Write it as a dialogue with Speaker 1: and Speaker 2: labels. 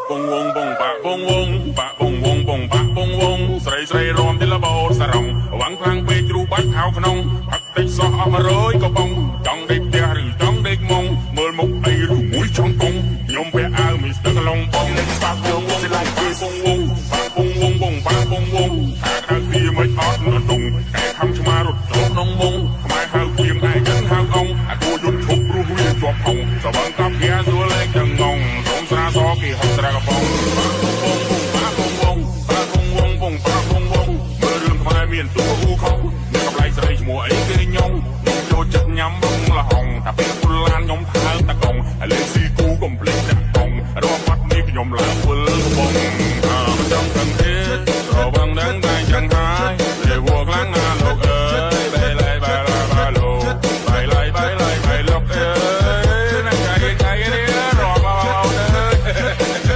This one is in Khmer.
Speaker 1: bong wong bong ba bong wong ba bong wong bong ba bong wongស្រីស្រីរំទីលបោសរងវាំងខ្លាំងពេកជ្រូបាច់ខោក្នុងផឹកតិចសោះអស់100ក៏បងចង់ដេកផ្ទះឬចង់ដេកមុងមើលមុខអីឬមួយចង់កងខ្ញុំពាក់អាវមីស្ទឹកឡុងបងបាក់ខ្ញុំសិលាយពីបងវងបាក់បងវងបងបាក់បងវងថាក្រៅពីមិនអត់នដងតែខំឆ្មារត់ចូលក្នុងមុងខ្មែរហៅគៀងឯចឹងហៅអងអាគួយន្តឈប់ព្រោះវាជាប់ហងសវងកាប់វាសួរលេងទាំងងងសូមស្រាសគេហត់ស្រាកបងបាក់បងវងបាក់បងវងបងបាក់បងវងមើលរឿងខ្មែរមានតួហ៊ូខំមានកម្លៃស្រីឈ្មោះអីគេខ្ញុំចូលចិត្តញ៉ាំបងលហងតែពេលពុលឡានខ្ញុំថើតកងឥឡូវស៊ីគូកំភ្លេចដាក់កងរកបាត់នេះខ្ញុំឡើងវិលបង